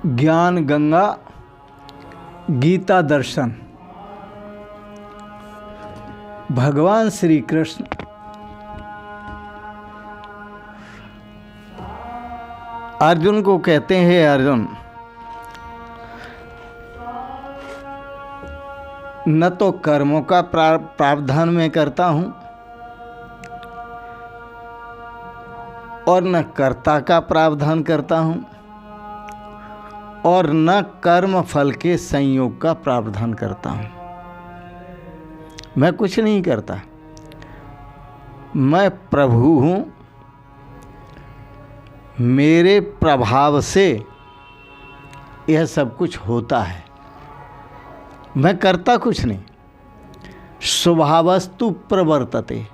ज्ञान गंगा गीता दर्शन। भगवान श्री कृष्ण अर्जुन को कहते हैं, अर्जुन न तो कर्मों का प्रावधान मैं करता हूं और न कर्ता का प्रावधान करता हूं और न कर्म फल के संयोग का प्रावधान करता हूं। मैं कुछ नहीं करता, मैं प्रभु हूं। मेरे प्रभाव से यह सब कुछ होता है, मैं करता कुछ नहीं। स्वभावस्तु प्रवर्तते,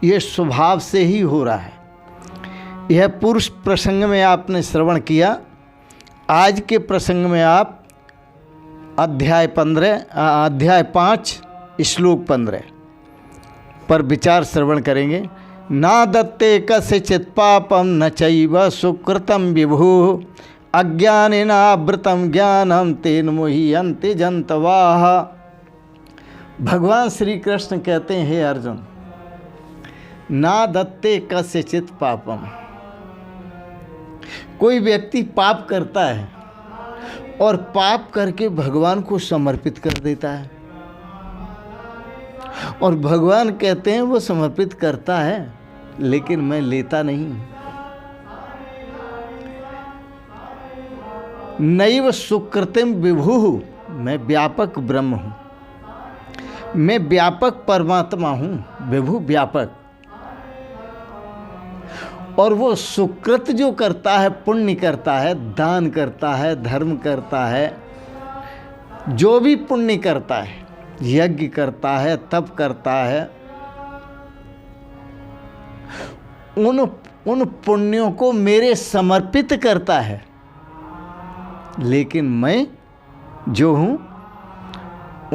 ये स्वभाव से ही हो रहा है। यह पुरुष प्रसंग में आपने श्रवण किया। आज के प्रसंग में आप अध्याय 5 श्लोक 15 पर विचार श्रवण करेंगे। ना दत्ते कस्यचित् पापम न चैव सुकृतं विभु अज्ञानेनावृतं ज्ञानं तेन मोह्यन्ते जन्तवः। भगवान श्री कृष्ण कहते हैं, हे अर्जुन, ना दत्ते कस्यचित् पापम। कोई व्यक्ति पाप करता है और पाप करके भगवान को समर्पित कर देता है, और भगवान कहते हैं वो समर्पित करता है लेकिन मैं लेता नहीं। नैव सुकृतिम विभु, मैं व्यापक ब्रह्म हूं, मैं व्यापक परमात्मा हूं, विभु व्यापक। और वो सुकृत जो करता है, पुण्य करता है, दान करता है, धर्म करता है, जो भी पुण्य करता है, यज्ञ करता है, तप करता है, उन पुण्यों को मेरे समर्पित करता है। लेकिन मैं जो हूं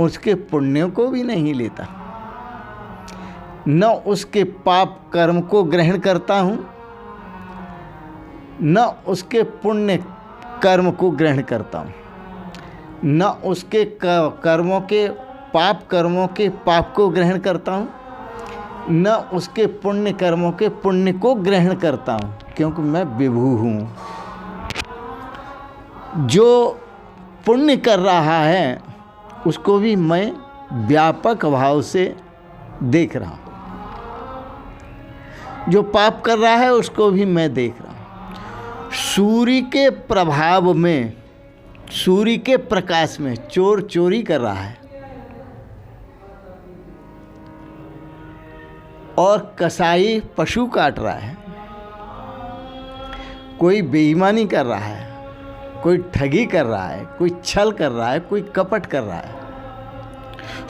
उसके पुण्यों को भी नहीं लेता, न उसके पाप कर्म को ग्रहण करता हूं, न उसके पुण्य कर्म को ग्रहण करता हूं, न उसके कर्मों के पाप कर्मों के पाप को ग्रहण करता हूं, न उसके पुण्य कर्मों के पुण्य को ग्रहण करता हूं, क्योंकि मैं विभु हूं। जो पुण्य कर रहा है उसको भी मैं व्यापक भाव से देख रहा हूं, जो पाप कर रहा है उसको भी मैं देख रहा हूं। सूर्य के प्रभाव में, सूर्य के प्रकाश में चोर चोरी कर रहा है और कसाई पशु काट रहा है, कोई बेईमानी कर रहा है, कोई ठगी कर रहा है, कोई छल कर रहा है, कोई कपट कर रहा है।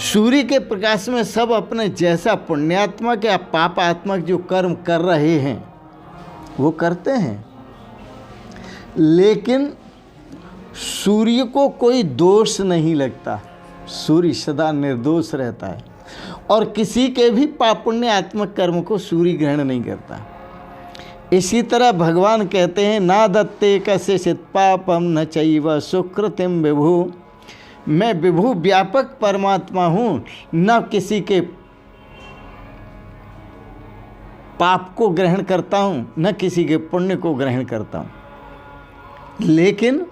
सूर्य के प्रकाश में सब अपने जैसा पुण्यात्मक या पापात्मक जो कर्म कर रहे हैं वो करते हैं, लेकिन सूर्य को कोई दोष नहीं लगता। सूर्य सदा निर्दोष रहता है और किसी के भी पाप पुण्यात्मक कर्म को सूर्य ग्रहण नहीं करता। इसी तरह भगवान कहते हैं, ना दत्ते कस्यचित् पापम न चैव सुकृतिम विभु, मैं विभु व्यापक परमात्मा हूँ, न किसी के पाप को ग्रहण करता हूँ, न किसी के पुण्य को ग्रहण करता हूँ। लेकिन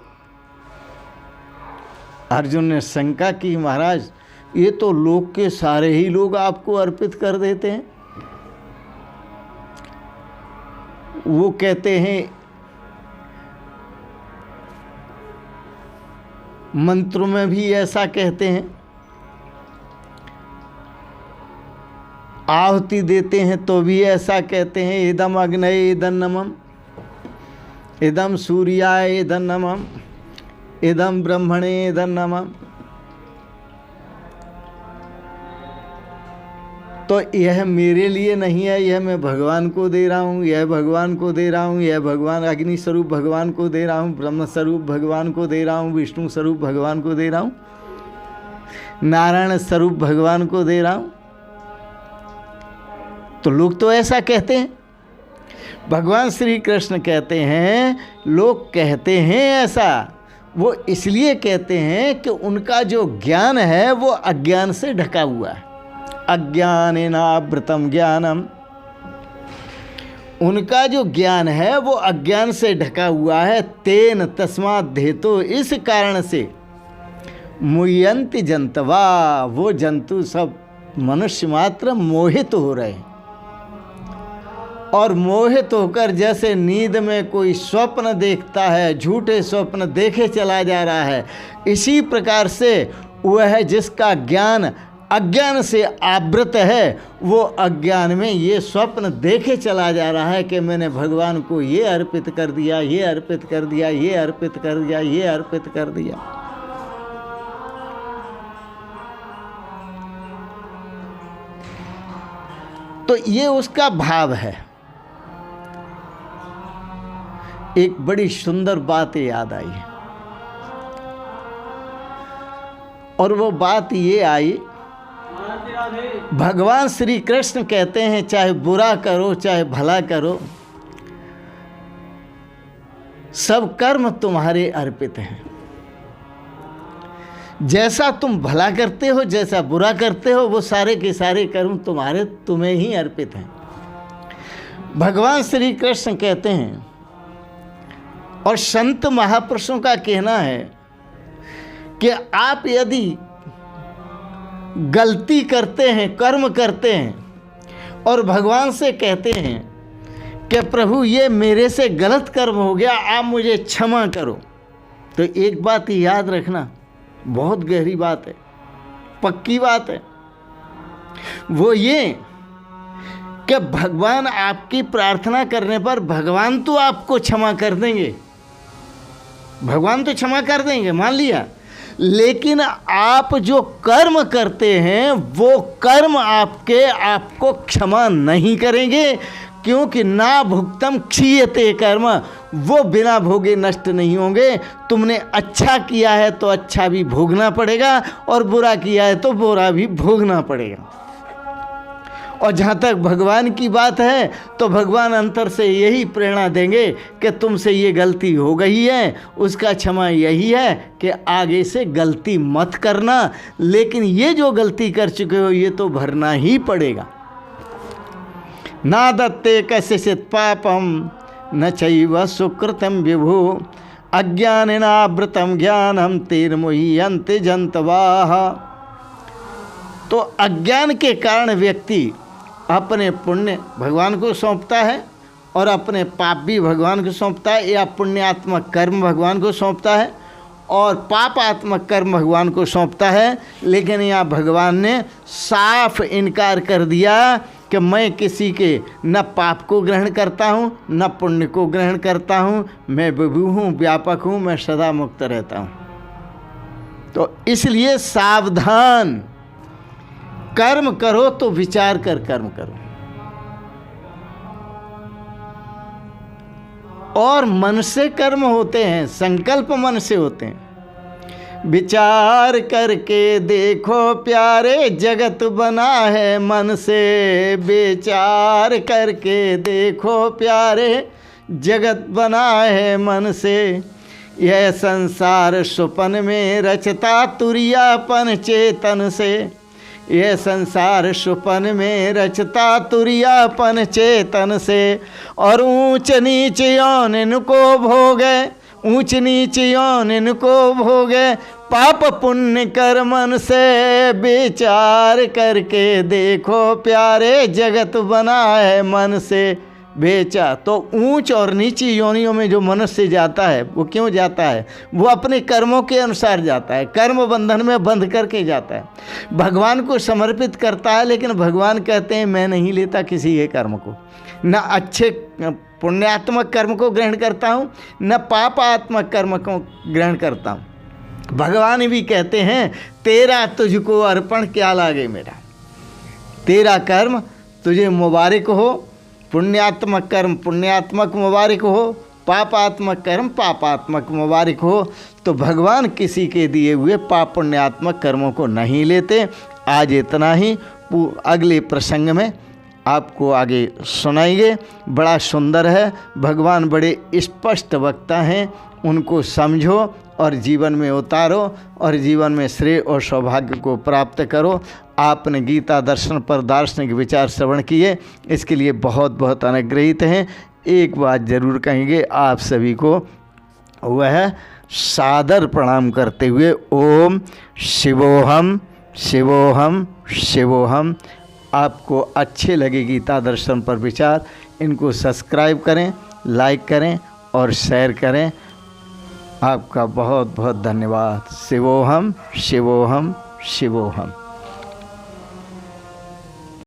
अर्जुन ने शंका की, महाराज ये तो लोक के सारे ही लोग आपको अर्पित कर देते हैं। वो कहते हैं मंत्रों में भी ऐसा कहते हैं, आहुति देते हैं तो भी ऐसा कहते हैं, इदम अग्नये इदं नमः, इदम सूर्याय इदं नमः, इदम ब्रह्मणे इदं नमः। तो यह मेरे लिए नहीं है, यह मैं भगवान को दे रहा हूँ, यह भगवान को दे रहा हूँ, यह भगवान अग्नि स्वरूप भगवान को दे रहा हूँ, ब्रह्म स्वरूप भगवान को दे रहा हूँ, विष्णु स्वरूप भगवान को दे रहा हूँ, नारायण स्वरूप भगवान को दे रहा हूँ। तो लोग तो ऐसा कहते हैं। भगवान श्री कृष्ण कहते हैं, लोग कहते हैं ऐसा, वो इसलिए कहते हैं कि उनका जो ज्ञान है वो अज्ञान से ढका हुआ है। अज्ञानेनावृतम ज्ञानम, उनका जो ज्ञान है वो अज्ञान से ढका हुआ है। तेन तस्मात् धेतो, इस कारण से मुह्यन्ति जंतवा, वो जंतु सब मनुष्य मात्र मोहित हो रहे हैं। और मोहित होकर जैसे नींद में कोई स्वप्न देखता है, झूठे स्वप्न देखे चला जा रहा है, इसी प्रकार से वह जिसका ज्ञान अज्ञान से आवृत है, वो अज्ञान में ये स्वप्न देखे चला जा रहा है कि मैंने भगवान को ये अर्पित कर दिया, ये अर्पित कर दिया, ये अर्पित कर दिया, ये अर्पित कर दिया। तो ये उसका भाव है। एक बड़ी सुंदर बात याद आई, और वो बात ये आई, भगवान श्री कृष्ण कहते हैं चाहे बुरा करो चाहे भला करो, सब कर्म तुम्हारे अर्पित हैं। जैसा तुम भला करते हो, जैसा बुरा करते हो, वो सारे के सारे कर्म तुम्हें ही अर्पित हैं। भगवान श्री कृष्ण कहते हैं, और संत महापुरुषों का कहना है कि आप यदि गलती करते हैं, कर्म करते हैं और भगवान से कहते हैं कि प्रभु ये मेरे से गलत कर्म हो गया, आप मुझे क्षमा करो, तो एक बात याद रखना, बहुत गहरी बात है, पक्की बात है, वो ये कि भगवान आपकी प्रार्थना करने पर भगवान तो आपको क्षमा कर देंगे, भगवान तो क्षमा कर देंगे, मान लिया, लेकिन आप जो कर्म करते हैं वो कर्म आपको क्षमा नहीं करेंगे, क्योंकि ना भुक्तम क्षीयते कर्म, वो बिना भोगे नष्ट नहीं होंगे। तुमने अच्छा किया है तो अच्छा भी भोगना पड़ेगा, और बुरा किया है तो बुरा भी भोगना पड़ेगा। और जहाँ तक भगवान की बात है तो भगवान अंतर से यही प्रेरणा देंगे कि तुमसे ये गलती हो गई है, उसका क्षमा यही है कि आगे से गलती मत करना, लेकिन ये जो गलती कर चुके हो ये तो भरना ही पड़ेगा। ना दत्ते कस्यचित् पापम न चैव सुकृतं विभु, अज्ञानेनावृतं ज्ञानं तेन मुह्यन्ति जन्तवाः। तो अज्ञान के कारण व्यक्ति अपने पुण्य भगवान को सौंपता है और अपने पाप भी भगवान को सौंपता है, या पुण्यात्मक कर्म भगवान को सौंपता है और पापात्मक कर्म भगवान को सौंपता है। लेकिन यहाँ भगवान ने साफ इनकार कर दिया कि मैं किसी के न पाप को ग्रहण करता हूँ न पुण्य को ग्रहण करता हूँ, मैं विभु हूँ, व्यापक हूँ, मैं सदा मुक्त रहता हूँ। तो इसलिए सावधान, कर्म करो तो विचार कर कर्म करो, और मन से कर्म होते हैं, संकल्प मन से होते हैं। विचार करके देखो प्यारे जगत बना है मन से, विचार करके देखो प्यारे जगत बना है मन से, यह संसार सुपन में रचता तुरियापन चेतन से, यह संसार सुपन में रचता तुरियापन चेतन से, और ऊंच नीच यौन इनको भोगे, ऊंच नीच यौन इनको भोगे, पाप पुण्य कर मन से, विचार करके देखो प्यारे जगत बना है मन से। बेचा तो ऊंच और नीची योनियों में जो मनुष्य जाता है वो क्यों जाता है? वो अपने कर्मों के अनुसार जाता है, कर्म बंधन में बंध करके जाता है। भगवान को समर्पित करता है, लेकिन भगवान कहते हैं मैं नहीं लेता किसी के कर्म को, न अच्छे पुण्यात्मक कर्म को ग्रहण करता हूँ न पापात्मक कर्म को ग्रहण करता हूँ। भगवान भी कहते हैं तेरा तुझको अर्पण क्या लागे मेरा, तेरा कर्म तुझे मुबारक हो, पुण्यात्मक कर्म पुण्यात्मक मुबारक हो, पापात्मक कर्म पापात्मक मुबारक हो। तो भगवान किसी के दिए हुए पाप पुण्यात्मक कर्मों को नहीं लेते। आज इतना ही, अगले प्रसंग में आपको आगे सुनाएंगे। बड़ा सुंदर है, भगवान बड़े स्पष्ट वक्ता हैं, उनको समझो और जीवन में उतारो और जीवन में श्रेय और सौभाग्य को प्राप्त करो। आपने गीता दर्शन पर दार्शनिक विचार श्रवण किए, इसके लिए बहुत बहुत अनुग्रहित हैं। एक बात जरूर कहेंगे आप सभी को, वह सादर प्रणाम करते हुए ओम शिवोहम शिवोहम शिवोहम। आपको अच्छे लगे गीता दर्शन पर विचार, इनको सब्सक्राइब करें, लाइक करें और शेयर करें। आपका बहुत बहुत धन्यवाद। शिवोहम शिवोहम शिवोहम।